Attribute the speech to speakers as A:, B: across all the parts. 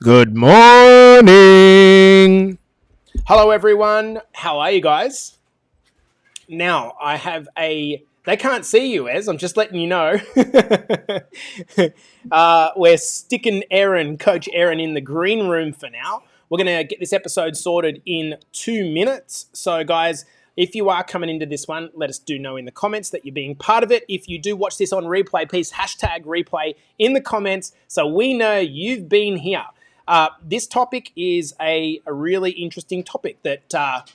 A: Good morning. Hello, everyone. How are you guys? Now, I have a. They can't see you, Ez. I'm just letting you know. We're sticking Erin, Coach Erin, in the green room for now. We're going to get this episode sorted in 2 minutes. So, guys, if you are coming into this one, let us do know in the comments that you're being part of it. If you do watch this on replay, please hashtag replay in the comments so we know you've been here. This topic is a really interesting topic that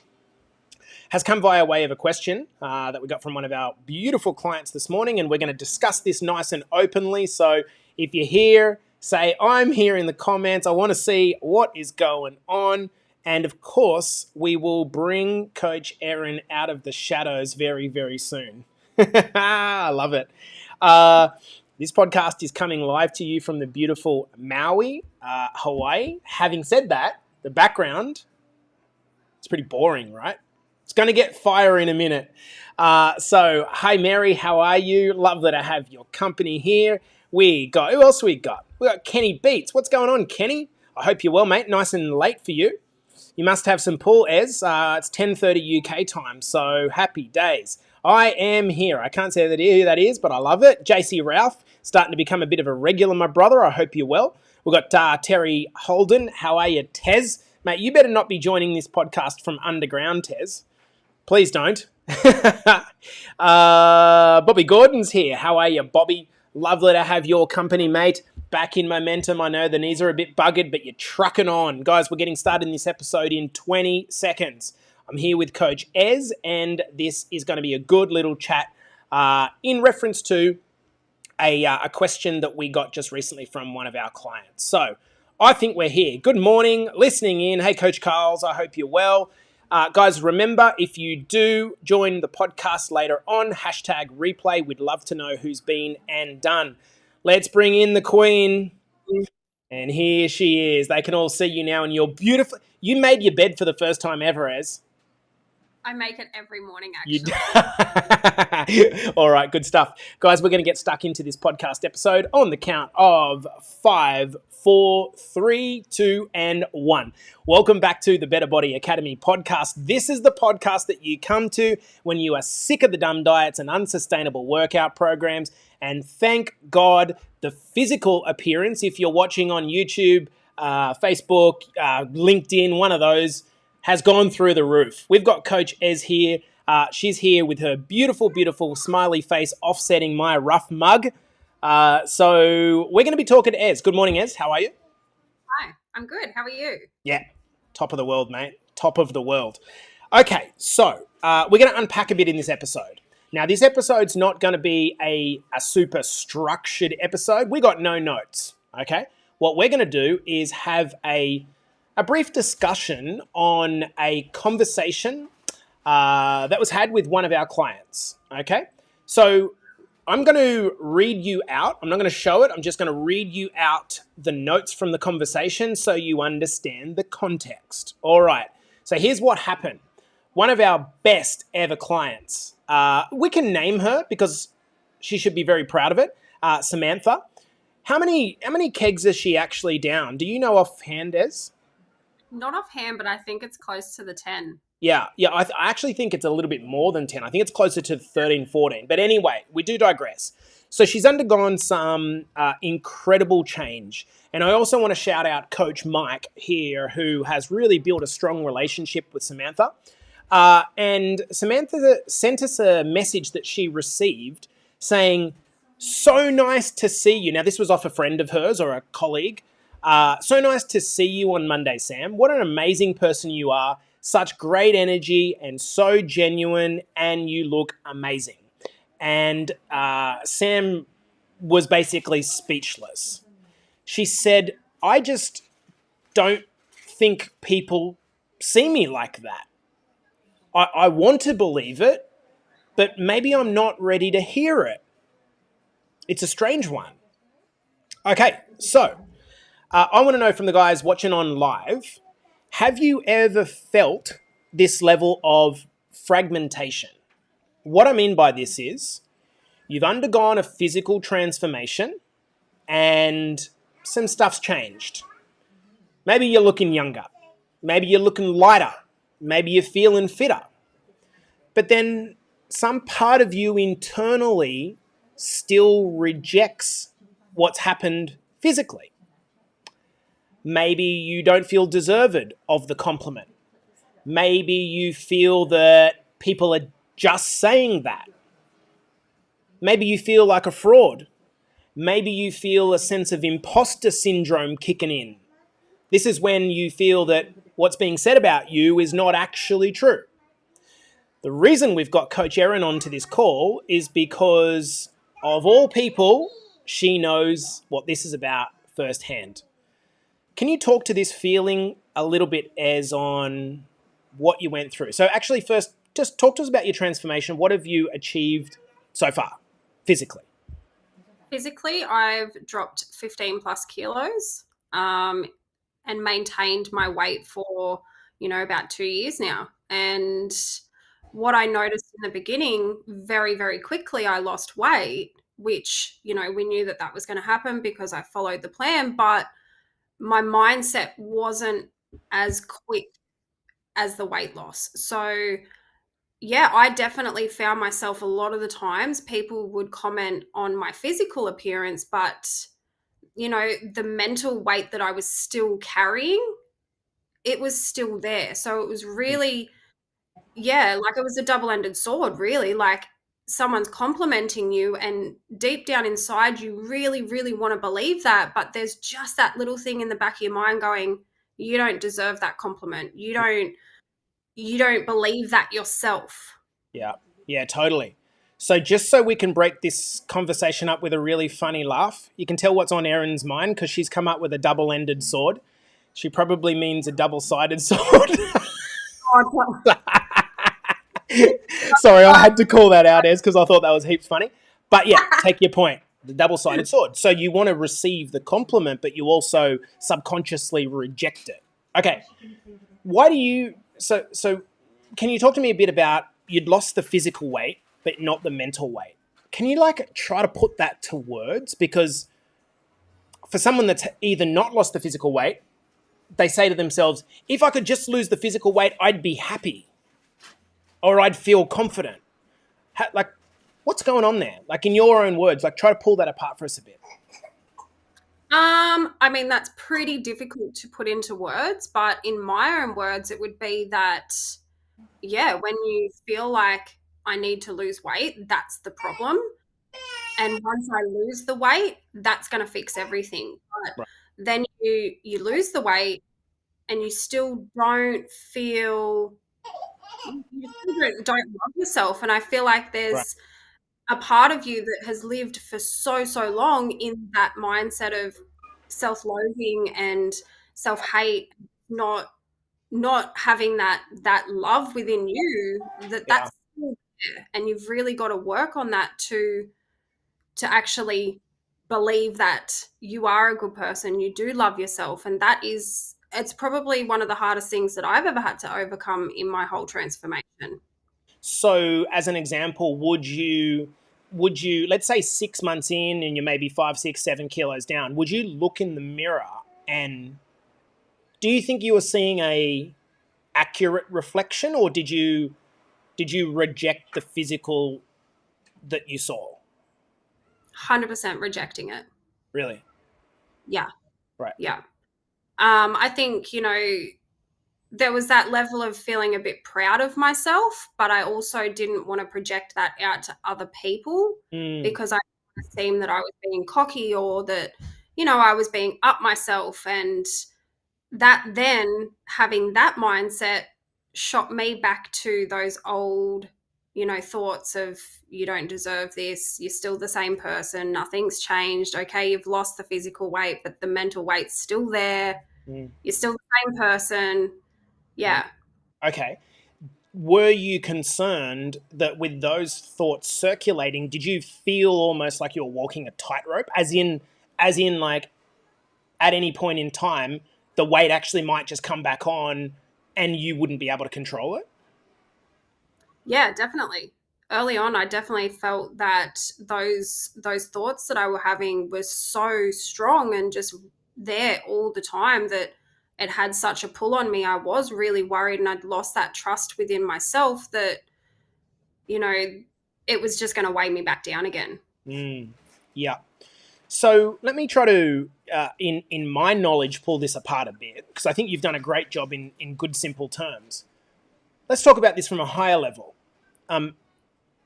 A: has come via way of a question that we got from one of our beautiful clients this morning, and we're going to discuss this nice and openly. So if you're here, say, I'm here in the comments. I want to see what is going on. And of course, we will bring Coach Erin out of the shadows very, very soon. I love it. This podcast is coming live to you from the beautiful Maui, Hawaii. Having said that, the background, it's pretty boring, right? It's going to get fire in a minute. So, hi, Mary. How are you? Love that I have your company here. Who else we got? We got Kenny Beats. What's going on, Kenny? I hope you're well, mate. Nice and late for you. You must have some pool, Ez. It's 10:30 UK time, so happy days. I am here. I can't say who that is, but I love it. JC Ralph, starting to become a bit of a regular, my brother. I hope you're well. We've got Terry Holden. How are you, Tez? Mate, you better not be joining this podcast from underground, Tez. Please don't. Bobby Gordon's here. How are you, Bobby? Lovely to have your company, mate. Back in momentum. I know the knees are a bit buggered, but you're trucking on. Guys, we're getting started in this episode in 20 seconds. I'm here with Coach Ez, and this is going to be a good little chat in reference to a question that we got just recently from one of our clients. So I think we're here. Good morning, listening in. Hey, Coach Carls, I hope you're well. Guys, remember, if you do join the podcast later on, hashtag replay. We'd love to know who's been and done. Let's bring in the queen. And here she is. They can all see you now, and you're beautiful. You made your bed for the first time ever, Ez.
B: I make it every morning,
A: actually. All right, good stuff. Guys, we're going to get stuck into this podcast episode on the count of 5, 4, 3, 2, and 1. Welcome back to the Better Body Academy podcast. This is the podcast that you come to when you are sick of the dumb diets and unsustainable workout programs. And thank God the physical appearance, if you're watching on YouTube, Facebook, LinkedIn, one of those, has gone through the roof. We've got Coach Ez here. She's here with her beautiful, beautiful smiley face offsetting my rough mug. So we're going to be talking to Ez. Good morning, Ez. How are you?
B: Hi, I'm good. How are you?
A: Yeah, top of the world, mate. Top of the world. Okay, so we're going to unpack a bit in this episode. Now, this episode's not going to be a super structured episode. We got no notes, okay? What we're going to do is have a brief discussion on a conversation that was had with one of our clients, okay? So I'm going to read you out. I'm not going to show it. I'm just going to read you out the notes from the conversation so you understand the context. All right. So here's what happened. One of our best ever clients, we can name her because she should be very proud of it, Samantha. How many kegs is she actually down? Do you know offhand, Ez?
B: Not offhand, but I think it's close to the 10.
A: Yeah, I actually think it's a little bit more than 10. I think it's closer to 13, 14. But anyway, we do digress. So she's undergone some incredible change. And I also want to shout out Coach Mike here, who has really built a strong relationship with Samantha. And Samantha sent us a message that she received saying, so nice to see you. Now, this was off a friend of hers or a colleague. So nice to see you on Monday, Sam. What an amazing person you are. Such great energy and so genuine, and you look amazing. And Sam was basically speechless. She said, I just don't think people see me like that. I want to believe it, but maybe I'm not ready to hear it. It's a strange one. Okay, so I want to know from the guys watching on live, have you ever felt this level of fragmentation? What I mean by this is you've undergone a physical transformation and some stuff's changed. Maybe you're looking younger. Maybe you're looking lighter. Maybe you're feeling fitter. But then some part of you internally still rejects what's happened physically. Maybe you don't feel deserved of the compliment. Maybe you feel that people are just saying that. Maybe you feel like a fraud. Maybe you feel a sense of imposter syndrome kicking in. This is when you feel that what's being said about you is not actually true. The reason we've got Coach Erin onto this call is because, of all people, she knows what this is about firsthand. Can you talk to this feeling a little bit as on what you went through? So actually first, just talk to us about your transformation. What have you achieved so far, physically?
B: Physically, I've dropped 15 plus kilos and maintained my weight for, about 2 years now. And what I noticed in the beginning, very, very quickly, I lost weight, which, we knew that was going to happen because I followed the plan, but my mindset wasn't as quick as the weight loss. So, yeah, I definitely found myself a lot of the times people would comment on my physical appearance, but, the mental weight that I was still carrying, it was still there. So it was really, yeah, like it was a double-ended sword, really. Like someone's complimenting you, and deep down inside, you really, really want to believe that. But there's just that little thing in the back of your mind going, you don't deserve that compliment. You don't believe that yourself.
A: Yeah, yeah, totally. So just so we can break this conversation up with a really funny laugh, you can tell what's on Erin's mind because she's come up with a double-ended sword. She probably means a double-sided sword. Sorry, I had to call that out, Ez, because I thought that was heaps funny. But yeah, take your point. The double-sided sword. So you want to receive the compliment, but you also subconsciously reject it. Okay. Why do you... So can you talk to me a bit about you'd lost the physical weight, but not the mental weight? Can you try to put that to words? Because for someone that's either not lost the physical weight, they say to themselves, if I could just lose the physical weight, I'd be happy or I'd feel confident. What's going on there? Like, in your own words, try to pull that apart for us a bit.
B: I mean, that's pretty difficult to put into words, but in my own words, it would be that, yeah, when you feel like I need to lose weight, that's the problem. And once I lose the weight, that's going to fix everything. But
A: Right.
B: then you lose the weight and you still don't feel, you still don't love yourself. And I feel like
A: Right.
B: there's a part of you that has lived for so, so long in that mindset of self-loathing and self-hate, not having that love within you,
A: Yeah.
B: that's still there. And you've really got to work on that to actually believe that you are a good person, you do love yourself, and it's probably one of the hardest things that I've ever had to overcome in my whole transformation.
A: So, as an example, would you let's say 6 months in and you're maybe 5, 6, 7 kilos down, would you look in the mirror and do you think you were seeing a accurate reflection, or did you reject the physical that you saw?
B: 100% rejecting it.
A: Really?
B: Yeah.
A: Right.
B: Yeah. I think, there was that level of feeling a bit proud of myself, but I also didn't want to project that out to other people
A: Mm,
B: because I seemed that I was being cocky or that, I was being up myself. And that then having that mindset shot me back to those old, thoughts of you don't deserve this, you're still the same person, nothing's changed. Okay, you've lost the physical weight, but the mental weight's still there.
A: mm,
B: You're still the same person.
A: mm.
B: Yeah.
A: Okay. Were you concerned that with those thoughts circulating, did you feel almost like you were walking a tightrope? As in, at any point in time, the weight actually might just come back on and you wouldn't be able to control it?
B: Yeah, definitely. Early on, I definitely felt that those thoughts that I were having were so strong and just there all the time that it had such a pull on me. I was really worried, and I'd lost that trust within myself that, you know, it was just going to weigh me back down again.
A: Yeah. So let me try to, in my knowledge, pull this apart a bit, because I think you've done a great job in good, simple terms. Let's talk about this from a higher level.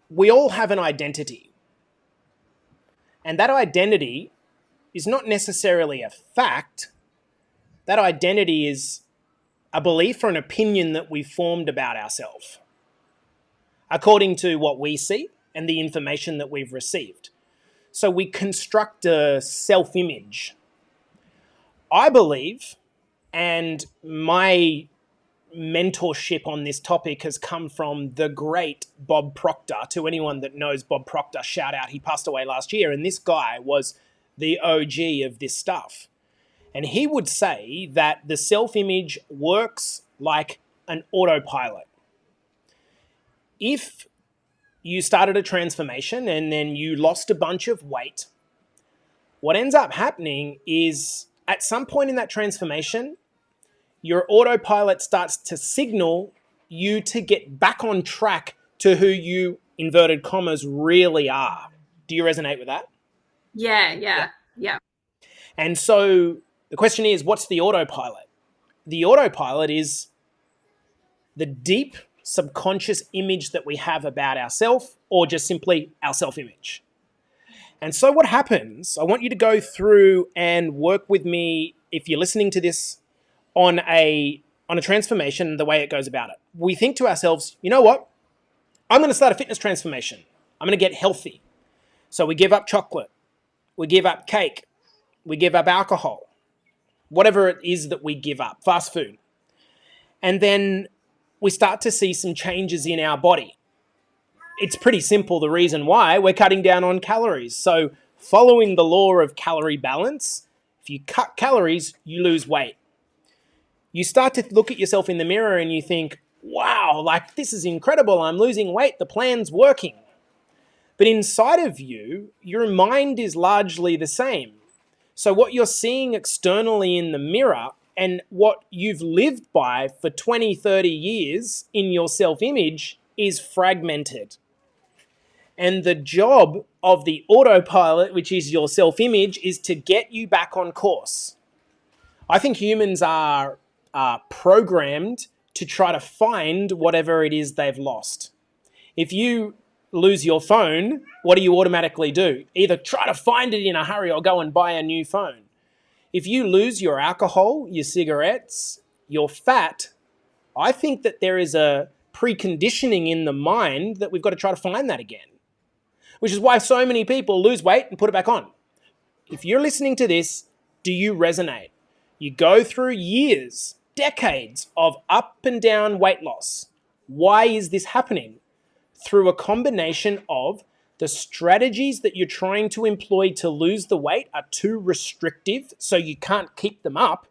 A: We all have an identity. And that identity is not necessarily a fact. That identity is a belief or an opinion that we've formed about ourselves, according to what we see and the information that we've received. So we construct a self-image. I believe, and my mentorship on this topic has come from the great Bob Proctor. To anyone that knows Bob Proctor, shout out. He passed away last year, and this guy was the OG of this stuff. And he would say that the self-image works like an autopilot. If you started a transformation and then you lost a bunch of weight, what ends up happening is at some point in that transformation, your autopilot starts to signal you to get back on track to who you, inverted commas, really are. Do you resonate with that?
B: Yeah.
A: And so the question is, what's the autopilot? The autopilot is the deep subconscious image that we have about ourselves, or just simply our self-image. And so what happens, I want you to go through and work with me, if you're listening to this, on a transformation, the way it goes about it. We think to ourselves, you know what? I'm going to start a fitness transformation. I'm going to get healthy. So we give up chocolate. We give up cake. We give up alcohol. Whatever it is that we give up, fast food. And then we start to see some changes in our body. It's pretty simple, the reason why. We're cutting down on calories. So following the law of calorie balance, if you cut calories, you lose weight. You start to look at yourself in the mirror and you think, wow, like this is incredible. I'm losing weight. The plan's working. But inside of you, your mind is largely the same. So what you're seeing externally in the mirror and what you've lived by for 20, 30 years in your self-image is fragmented. And the job of the autopilot, which is your self-image, is to get you back on course. I think humans are programmed to try to find whatever it is they've lost. If you lose your phone, what do you automatically do? Either try to find it in a hurry or go and buy a new phone. If you lose your alcohol, your cigarettes, your fat, I think that there is a preconditioning in the mind that we've got to try to find that again. Which is why so many people lose weight and put it back on. If you're listening to this, do you resonate? You go through years, decades of up and down weight loss. Why is this happening? Through a combination of the strategies that you're trying to employ to lose the weight are too restrictive, so you can't keep them up.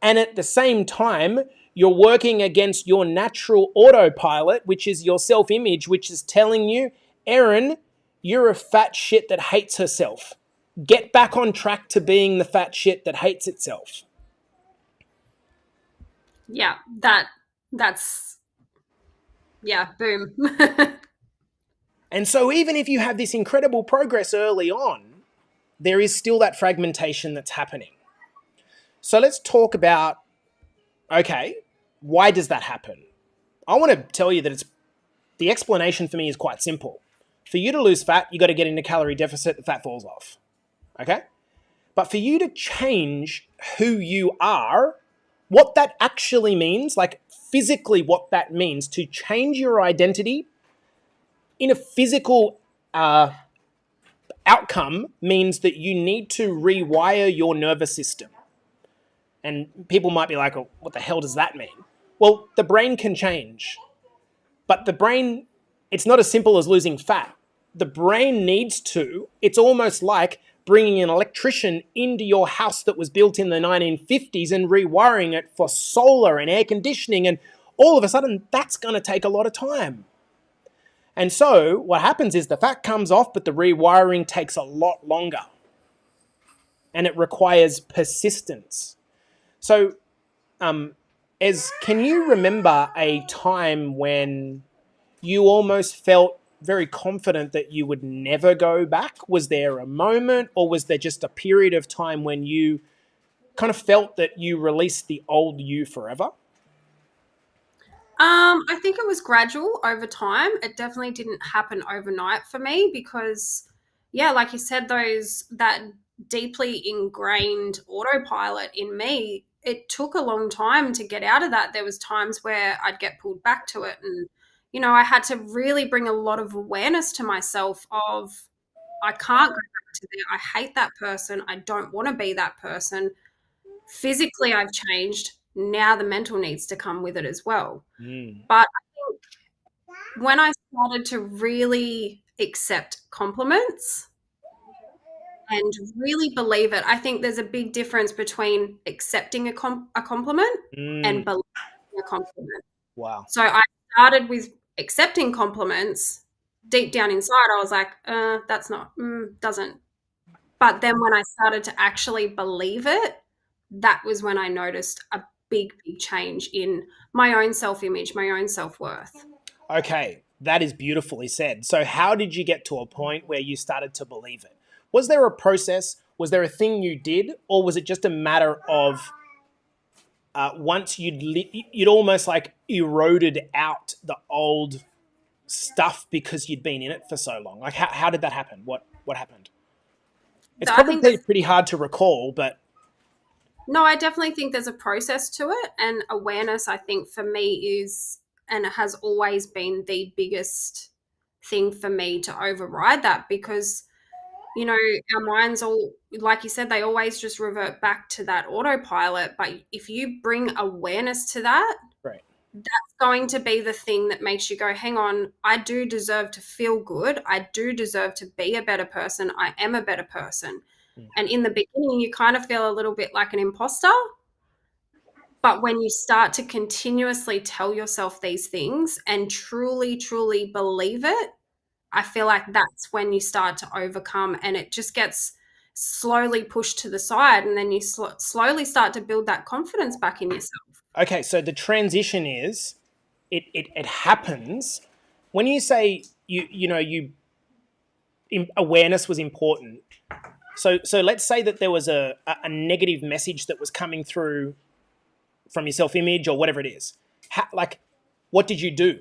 A: And at the same time, you're working against your natural autopilot, which is your self-image, which is telling you, Erin, you're a fat shit that hates herself. Get back on track to being the fat shit that hates itself.
B: Yeah, boom.
A: And so even if you have this incredible progress early on, there is still that fragmentation that's happening. So let's talk about, okay, why does that happen? I want to tell you that the explanation for me is quite simple. For you to lose fat, you got to get into calorie deficit, the fat falls off. Okay? But for you to change who you are, what that actually means, like physically what that means, to change your identity in a physical outcome means that you need to rewire your nervous system. And people might be like, oh, what the hell does that mean? Well, the brain can change. But the brain, it's not as simple as losing fat. The brain needs to, it's almost like bringing an electrician into your house that was built in the 1950s and rewiring it for solar and air conditioning. And all of a sudden, that's going to take a lot of time. And so what happens is the fat comes off, but the rewiring takes a lot longer. And it requires persistence. So Can you remember a time when you almost felt very confident that you would never go back? Was there a moment, or was there just a period of time when you kind of felt that you released the old you forever?
B: I think it was gradual over time. It definitely didn't happen overnight for me because, yeah, like you said, that deeply ingrained autopilot in me, it took a long time to get out of that. There was times where I'd get pulled back to it, and I had to really bring a lot of awareness to myself of I can't go back to there. I hate that person. I don't want to be that person. Physically, I've changed. Now the mental needs to come with it as well.
A: Mm.
B: But when I started to really accept compliments and really believe it, I think there's a big difference between accepting a compliment
A: Mm.
B: and believing a compliment.
A: Wow.
B: So I started with accepting compliments. Deep down inside, I was like, that's not, doesn't. But then when I started to actually believe it, that was when I noticed a big, big change in my own self image, my own self worth.
A: Okay, that is beautifully said. So, how did you get to a point where you started to believe it? Was there a process? Was there a thing you did, or was it just a matter of once you'd almost like eroded out the old stuff because you'd been in it for so long? Like, how did that happen? What happened? It's
B: I
A: probably
B: think there's
A: pretty hard to recall, but
B: No, I definitely think there's a process to it. And awareness, I think, for me is and it has always been the biggest thing for me to override that because, our minds all, like you said, they always just revert back to that autopilot. But if you bring awareness to that,
A: right.
B: that's going to be the thing that makes you go, hang on, I do deserve to feel good. I do deserve to be a better person. I am a better person.
A: Mm.
B: And in the beginning, you kind of feel a little bit like an imposter. But when you start to continuously tell yourself these things and truly, truly believe it, I feel like that's when you start to overcome and it just gets slowly pushed to the side. And then you slowly start to build that confidence back in yourself.
A: Okay, so the transition is it happens when you say awareness was important. So let's say that there was a negative message that was coming through from your self image or whatever it is. Like, what did you do?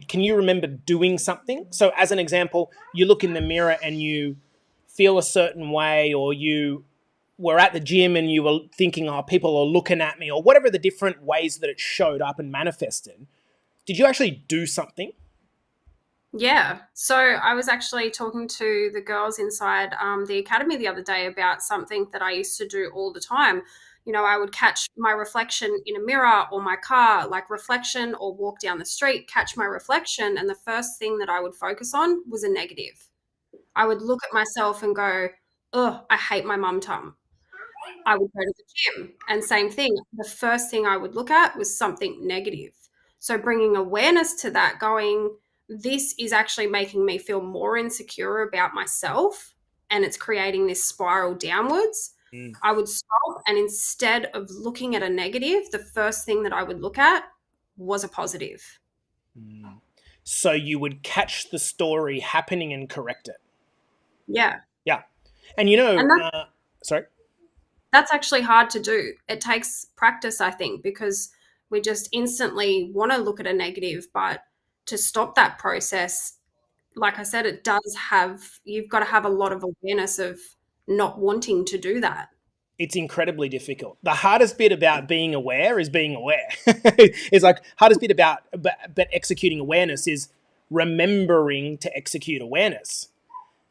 A: Can you remember doing something? So as an example, you look in the mirror and you feel a certain way, or you were at the gym and you were thinking, oh, people are looking at me, or whatever the different ways that it showed up and manifested. Did you actually do something?
B: Yeah. So I was actually talking to the girls inside the academy the other day about something that I used to do all the time. I would catch my reflection in a mirror or my car, like reflection, or walk down the street, catch my reflection. And the first thing that I would focus on was a negative. I would look at myself and go, oh, I hate my mum tum. I would go to the gym and same thing. The first thing I would look at was something negative. So bringing awareness to that, going, this is actually making me feel more insecure about myself and it's creating this spiral downwards.
A: Mm.
B: I would stop and instead of looking at a negative, the first thing that I would look at was a positive.
A: Mm. So you would catch the story happening and correct it.
B: Yeah.
A: Yeah. And sorry.
B: That's actually hard to do. It takes practice, I think, because we just instantly want to look at a negative, but to stop that process, like I said, you've got to have a lot of awareness of not wanting to do that.
A: It's incredibly difficult. The hardest bit about being aware is being aware. It's like hardest bit about but executing awareness is remembering to execute awareness.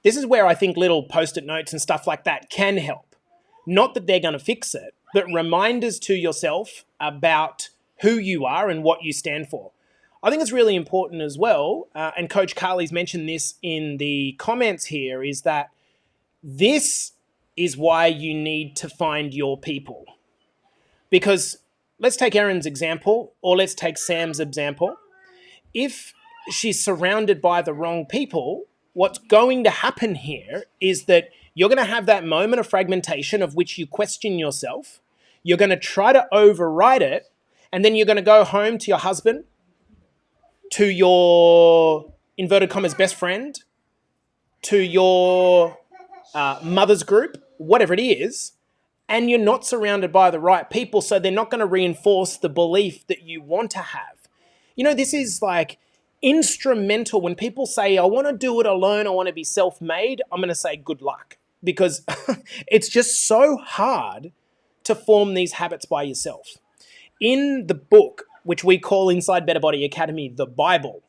A: This is where I think little post-it notes and stuff like that can help. Not that they're going to fix it, but reminders to yourself about who you are and what you stand for. I think it's really important as well, and Coach Carly's mentioned this in the comments here, is that this is why you need to find your people. Because let's take Erin's example, or let's take Sam's example. If she's surrounded by the wrong people, what's going to happen here is that you're going to have that moment of fragmentation of which you question yourself. You're going to try to override it, And then you're going to go home to your husband, to your inverted commas best friend, to your mother's group, whatever it is, and you're not surrounded by the right people, so they're not going to reinforce the belief that you want to have. You know, this is like instrumental. When people say, I want to do it alone, I want to be self-made, I'm going to say good luck, because it's just so hard to form these habits by yourself. In the book, which we call Inside Better Body Academy, the Bible,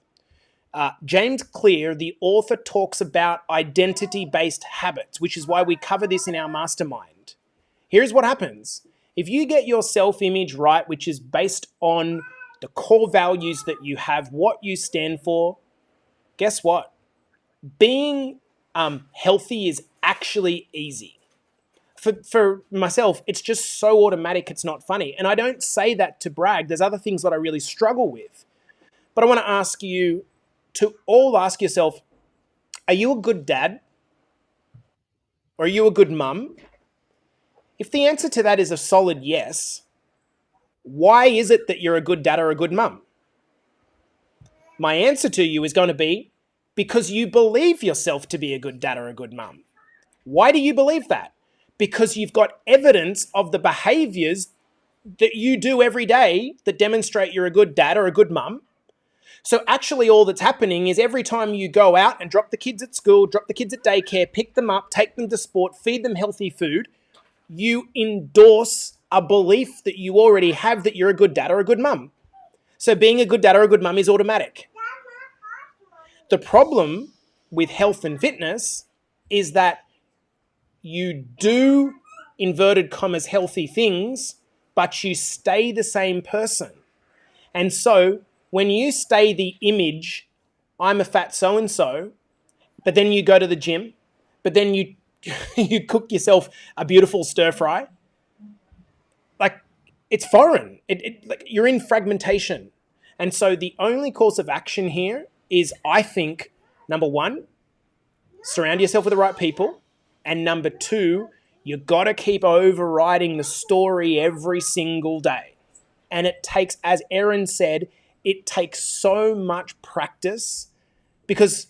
A: James Clear, the author, talks about identity-based habits, which is why we cover this in our mastermind. Here's what happens. If you get your self-image right, which is based on the core values that you have, what you stand for, guess what? Being healthy is actually easy. For myself, it's just so automatic, it's not funny. And I don't say that to brag. There's other things that I really struggle with. But I want to ask you to all ask yourself, are you a good dad? Or are you a good mum? If the answer to that is a solid yes, why is it that you're a good dad or a good mum? My answer to you is going to be because you believe yourself to be a good dad or a good mum. Why do you believe that? Because you've got evidence of the behaviors that you do every day that demonstrate you're a good dad or a good mum. So actually all that's happening is every time you go out and drop the kids at school, drop the kids at daycare, pick them up, take them to sport, feed them healthy food, you endorse a belief that you already have that you're a good dad or a good mum. So being a good dad or a good mum is automatic. The problem with health and fitness is that you do, inverted commas, healthy things, but you stay the same person. And so when you stay the image, I'm a fat so-and-so, but then you go to the gym, but then you you cook yourself a beautiful stir fry, like it's foreign. Like you're in fragmentation. And so the only course of action here is, I think, number one, surround yourself with the right people. And number two, you got to keep overriding the story every single day. And it takes, as Erin said, it takes so much practice, because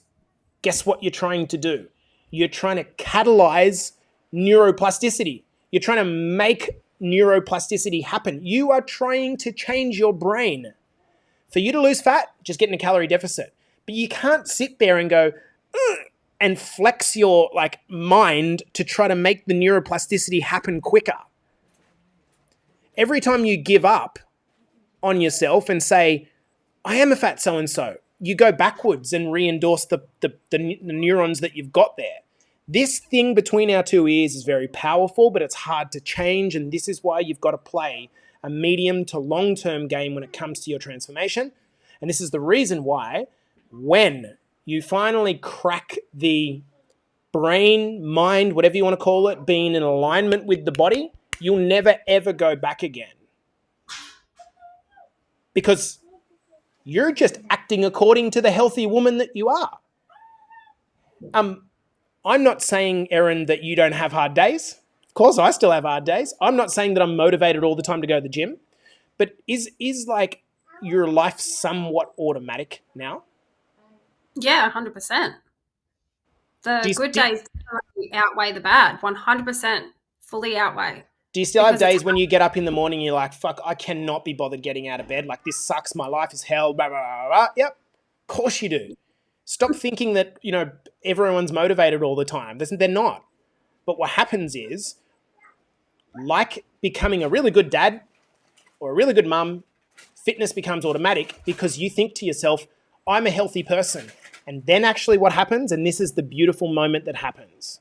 A: guess what you're trying to do? You're trying to catalyze neuroplasticity. You're trying to make neuroplasticity happen. You are trying to change your brain. For you to lose fat, just get in a calorie deficit. But you can't sit there and go, ugh, and flex your mind to try to make the neuroplasticity happen quicker. Every time you give up on yourself and say, I am a fat so-and-so, you go backwards and re-endorse the neurons that you've got there. This thing between our two ears is very powerful, but it's hard to change, and this is why you've got to play a medium to long-term game when it comes to your transformation. And this is the reason why when you finally crack the brain, mind, whatever you want to call it, being in alignment with the body, you'll never, ever go back again. Because you're just acting according to the healthy woman that you are. I'm not saying, Erin, that you don't have hard days. Of course, I still have hard days. I'm not saying that I'm motivated all the time to go to the gym. But is your life somewhat automatic now?
B: Yeah, 100%. The good days outweigh the bad. 100% fully outweigh.
A: Do you still have days when you get up in the morning and you're like, fuck, I cannot be bothered getting out of bed. Like, this sucks. My life is hell. Blah, blah, blah, blah. Yep. Of course you do. Stop thinking that, everyone's motivated all the time. They're not. But what happens is, like becoming a really good dad or a really good mum, fitness becomes automatic because you think to yourself, I'm a healthy person. And then actually what happens, and this is the beautiful moment that happens,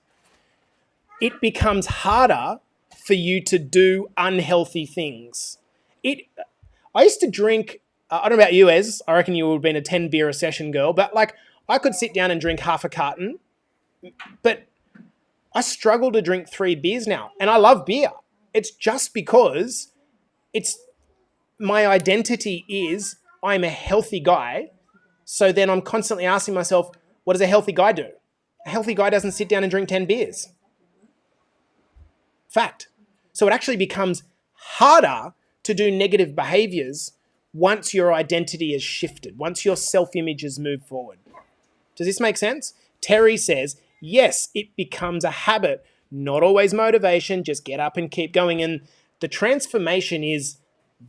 A: it becomes harder for you to do unhealthy things. I used to drink, I don't know about you, Ez, I reckon you would have been a 10 beer a session girl, but I could sit down and drink half a carton, but I struggle to drink 3 beers now. And I love beer. It's just because my identity is I'm a healthy guy. So then I'm constantly asking myself, what does a healthy guy do? A healthy guy doesn't sit down and drink 10 beers. Fact. So it actually becomes harder to do negative behaviors once your identity has shifted, once your self-image has moved forward. Does this make sense? Terry says, yes, it becomes a habit, not always motivation, just get up and keep going. And the transformation is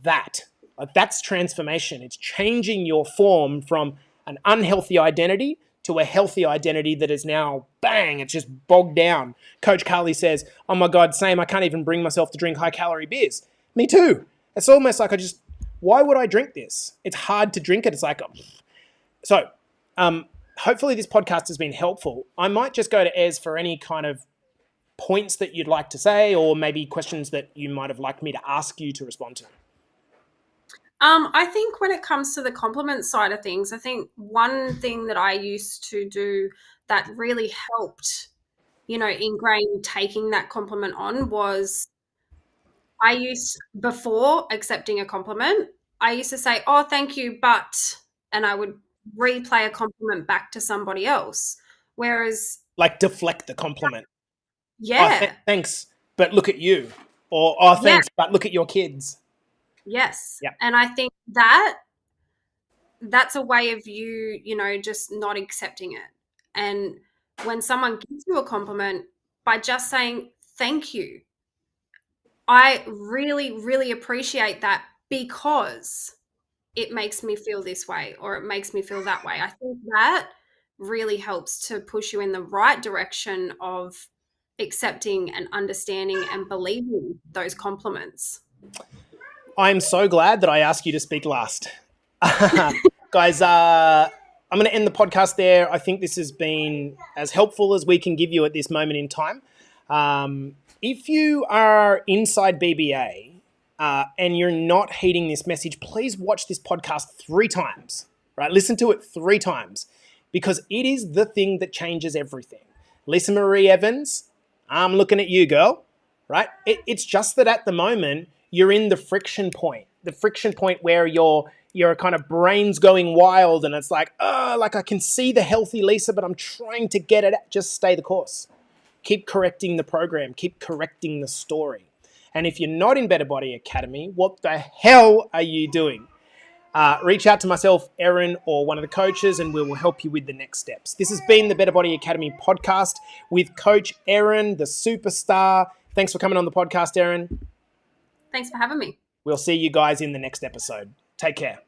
A: that. Like, that's transformation. It's changing your form from an unhealthy identity to a healthy identity that is now, bang, it's just bogged down. Coach Carly says, oh my God, same, I can't even bring myself to drink high-calorie beers. Me too. It's almost like why would I drink this? It's hard to drink it. It's like, so hopefully this podcast has been helpful. I might just go to Ez for any kind of points that you'd like to say, or maybe questions that you might have liked me to ask you to respond to.
B: I think when it comes to the compliment side of things, I think one thing that I used to do that really helped, ingrain taking that compliment on was before accepting a compliment, I used to say, oh, thank you, but, and I would replay a compliment back to somebody else. Whereas,
A: like, deflect the compliment.
B: Yeah.
A: Oh, thanks, but look at you. Or, oh, thanks, but look at your kids.
B: Yes.
A: Yep.
B: And I think that's a way of you, just not accepting it. And when someone gives you a compliment, by just saying thank you, I really, really appreciate that because it makes me feel this way or it makes me feel that way. I think that really helps to push you in the right direction of accepting and understanding and believing those compliments.
A: I'm so glad that I asked you to speak last. Guys, I'm going to end the podcast there. I think this has been as helpful as we can give you at this moment in time. If you are inside BBA and you're not heeding this message, please watch this podcast 3 times, right? Listen to it 3 times because it is the thing that changes everything. Lisa Marie Evans, I'm looking at you, girl, right? It's just that at the moment, you're in the friction point where your kind of brain's going wild and it's like, I can see the healthy Lisa, but I'm trying to get it. Just stay the course. Keep correcting the program. Keep correcting the story. And if you're not in Better Body Academy, what the hell are you doing? Reach out to myself, Erin, or one of the coaches, and we will help you with the next steps. This has been the Better Body Academy podcast with Coach Erin, the superstar. Thanks for coming on the podcast, Erin.
B: Thanks for having me.
A: We'll see you guys in the next episode. Take care.